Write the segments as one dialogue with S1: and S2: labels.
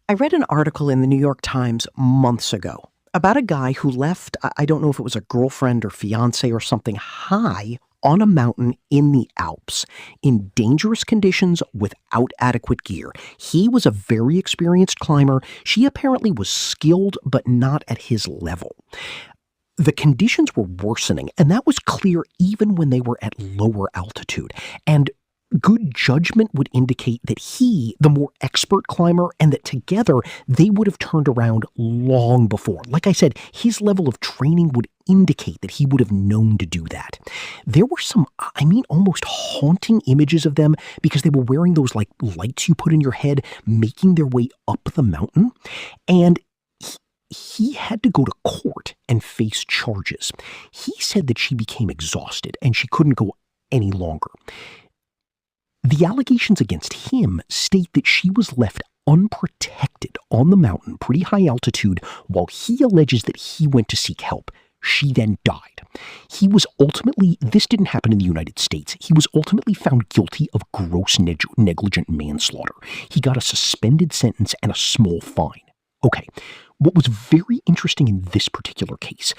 S1: I read an article in the New York Times months ago about a guy who left, I don't know if it was a girlfriend or fiance or something, high on a mountain in the Alps in dangerous conditions without adequate gear. He was a very experienced climber. She apparently was skilled, but not at his level. The conditions were worsening, and that was clear even when they were at lower altitude. And good judgment would indicate that he, the more expert climber, and that together they would have turned around long before. Like I said, his level of training would indicate that he would have known to do that. There were some, almost haunting images of them because they were wearing those like lights you put in your head, making their way up the mountain. And he had to go to court and face charges. He said that she became exhausted and she couldn't go any longer. The allegations against him state that she was left unprotected on the mountain, pretty high altitude, while he alleges that he went to seek help. She then died. He was ultimately, this didn't happen in the United States, he was ultimately found guilty of gross negligent manslaughter. He got a suspended sentence and a small fine. Okay, what was very interesting in this particular case,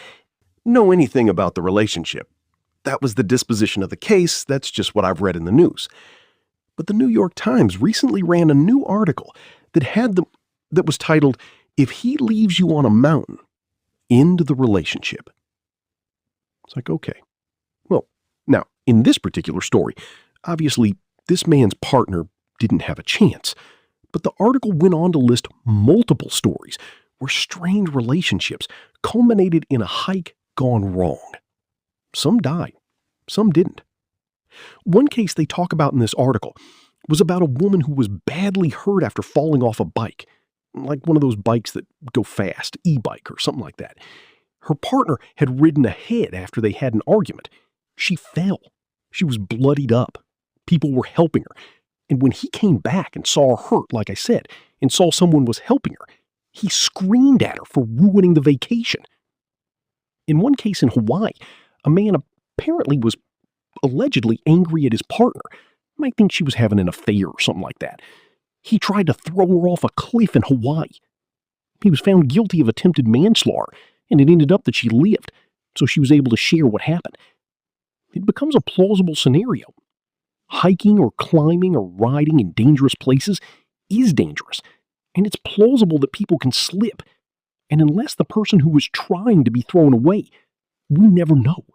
S2: know anything about the relationship. That was the disposition of the case. That's just what I've read in the news. But the New York Times recently ran a new article that was titled, "If He Leaves You on a Mountain, End the Relationship." It's like, okay. Well, now, in this particular story, obviously, this man's partner didn't have a chance. But the article went on to list multiple stories where strained relationships culminated in a hike gone wrong. Some died, some didn't. One case they talk about in this article was about a woman who was badly hurt after falling off a bike, like one of those bikes that go fast, e-bike or something like that. Her partner had ridden ahead after they had an argument. She fell. She was bloodied up. People were helping her. And when he came back and saw her hurt, like I said, and saw someone was helping her, he screamed at her for ruining the vacation. In one case in Hawaii, a man apparently was allegedly angry at his partner. Might think she was having an affair or something like that. He tried to throw her off a cliff in Hawaii. He was found guilty of attempted manslaughter, and it ended up that she lived, so she was able to share what happened. It becomes a plausible scenario. Hiking or climbing or riding in dangerous places is dangerous, and it's plausible that people can slip. And unless the person who was trying to be thrown away, we never know.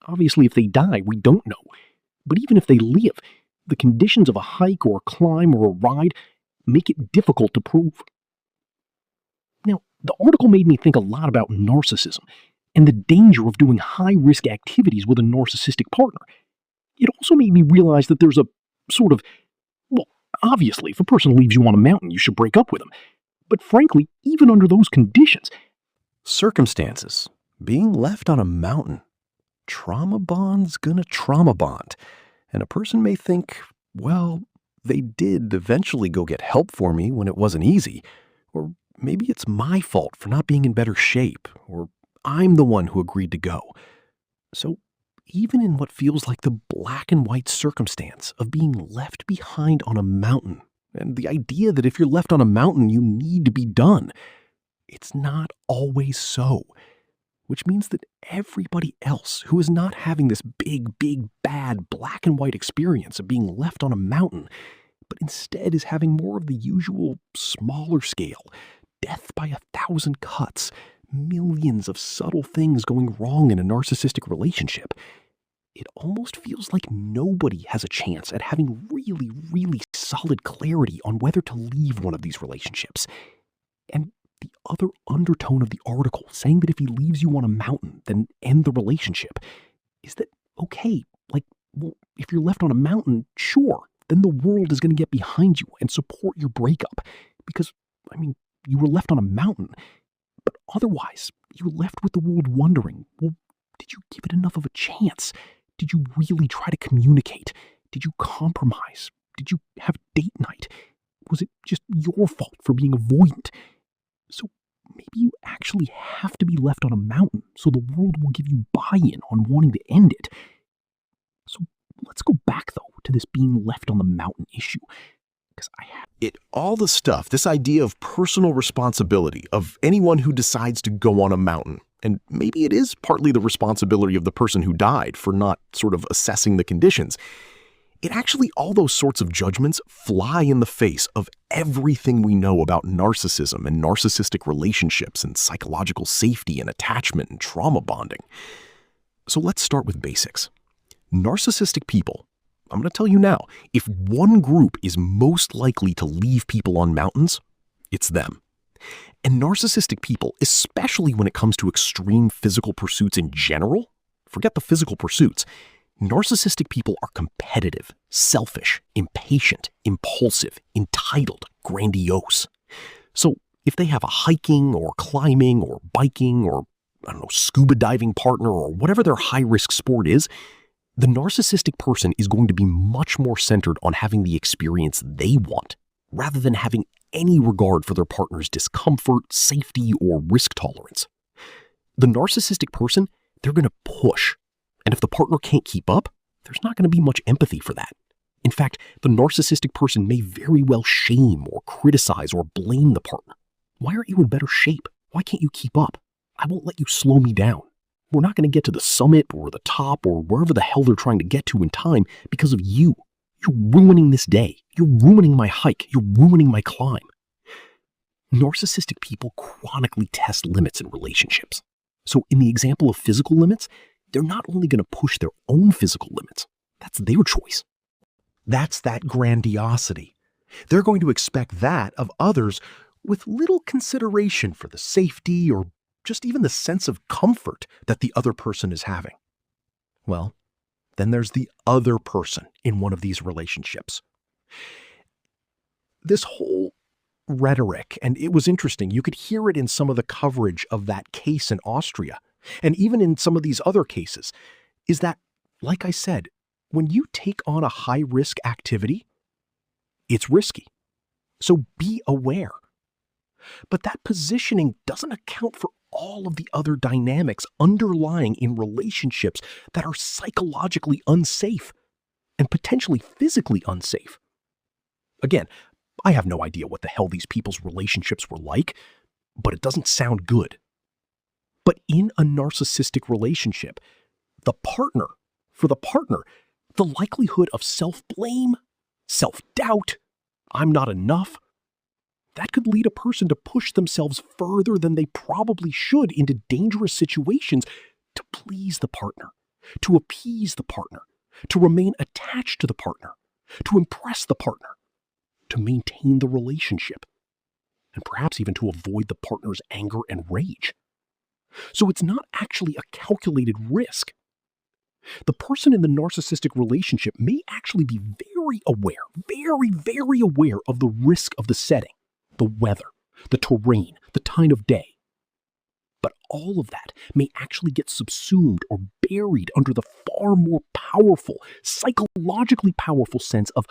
S2: Obviously, if they die, we don't know. But even if they live, the conditions of a hike or a climb or a ride make it difficult to prove. Now, the article made me think a lot about narcissism and the danger of doing high-risk activities with a narcissistic partner. It also made me realize that there's a sort of, well, obviously, if a person leaves you on a mountain, you should break up with them. But frankly, even under those conditions,
S3: circumstances, being left on a mountain, trauma bond's gonna trauma bond. And a person may think, well, they did eventually go get help for me when it wasn't easy. Or maybe it's my fault for not being in better shape. Or I'm the one who agreed to go. So even in what feels like the black and white circumstance of being left behind on a mountain, and the idea that if you're left on a mountain, you need to be done, it's not always so. Which means that everybody else who is not having this big, bad black and white experience of being left on a mountain, but instead is having more of the usual smaller scale, death by 1,000 cuts, millions of subtle things going wrong in a narcissistic relationship, it almost feels like nobody has a chance at having really solid clarity on whether to leave one of these relationships. And the other undertone of the article, saying that if he leaves you on a mountain, then end the relationship, is that, okay, well, if you're left on a mountain, sure, then the world is going to get behind you and support your breakup. Because, you were left on a mountain, but otherwise, you were left with the world wondering, well, did you give it enough of a chance? Did you really try to communicate? Did you compromise? Did you have date night? Was it just your fault for being avoidant? So maybe you actually have to be left on a mountain so the world will give you buy-in on wanting to end it. So let's go back, though, to this being left on the mountain issue, because I have
S2: All the stuff, this idea of personal responsibility of anyone who decides to go on a mountain, and maybe it is partly the responsibility of the person who died for not sort of assessing the conditions. All those sorts of judgments fly in the face of everything we know about narcissism and narcissistic relationships and psychological safety and attachment and trauma bonding. So let's start with basics. Narcissistic people, I'm going to tell you now, if one group is most likely to leave people on mountains, it's them. And narcissistic people, especially when it comes to extreme physical pursuits in general, forget the physical pursuits, narcissistic people are competitive, selfish, impatient, impulsive, entitled, grandiose. So if they have a hiking or climbing or biking or, scuba diving partner or whatever their high-risk sport is, the narcissistic person is going to be much more centered on having the experience they want, rather than having any regard for their partner's discomfort, safety, or risk tolerance. The narcissistic person, they're going to push. And if the partner can't keep up, there's not going to be much empathy for that. In fact, the narcissistic person may very well shame or criticize or blame the partner. Why aren't you in better shape? Why can't you keep up? I won't let you slow me down. We're not going to get to the summit or the top or wherever the hell they're trying to get to in time because of you. You're ruining this day. You're ruining my hike. You're ruining my climb. Narcissistic people chronically test limits in relationships. So in the example of physical limits, they're not only going to push their own physical limits. That's their choice.
S1: That's that grandiosity. They're going to expect that of others with little consideration for the safety or just even the sense of comfort that the other person is having. Well, then there's the other person in one of these relationships. This whole rhetoric, and it was interesting, you could hear it in some of the coverage of that case in Austria, and even in some of these other cases, is that, like I said, when you take on a high-risk activity, it's risky. So be aware. But that positioning doesn't account for all of the other dynamics underlying in relationships that are psychologically unsafe and potentially physically unsafe. Again, I have no idea what the hell these people's relationships were like, but it doesn't sound good. But in a narcissistic relationship, the partner, the likelihood of self-blame, self-doubt, I'm not enough, that could lead a person to push themselves further than they probably should into dangerous situations to please the partner, to appease the partner, to remain attached to the partner, to impress the partner, to maintain the relationship, and perhaps even to avoid the partner's anger and rage. So it's not actually a calculated risk. The person in the narcissistic relationship may actually be very aware, very aware of the risk of the setting, the weather, the terrain, the time of day. But all of that may actually get subsumed or buried under the far more powerful, psychologically powerful sense of,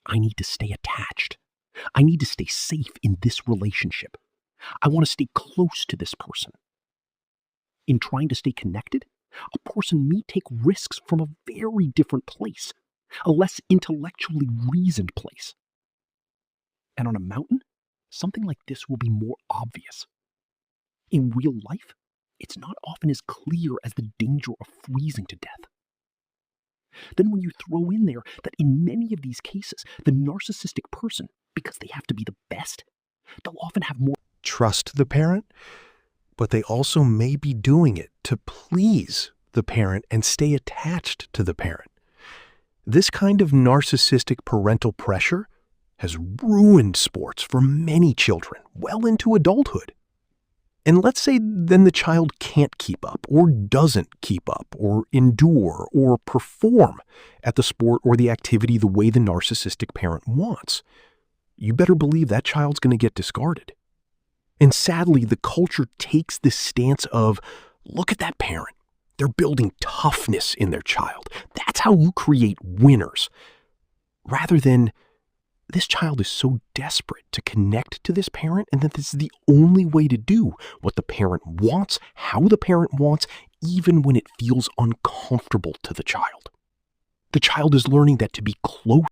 S1: I need to stay attached. I need to stay safe in this relationship. I want to stay close to this person. In trying to stay connected, a person may take risks from a very different place, a less intellectually reasoned place. And on a mountain, something like this will be more obvious. In real life, it's not often as clear as the danger of freezing to death. Then when you throw in there that in many of these cases, the narcissistic person, because they have to be the best, they'll often have more trust the parent, but they also may be doing it to please the parent and stay attached to the parent. This kind of narcissistic parental pressure has ruined sports for many children well into adulthood. And let's say then the child can't keep up or doesn't keep up or endure or perform at the sport or the activity the way the narcissistic parent wants. You better believe that child's going to get discarded. And sadly, the culture takes this stance of, look at that parent. They're building toughness in their child. That's how you create winners. Rather than, this child is so desperate to connect to this parent and that this is the only way to do what the parent wants, how the parent wants, even when it feels uncomfortable to the child. The child is learning that to be close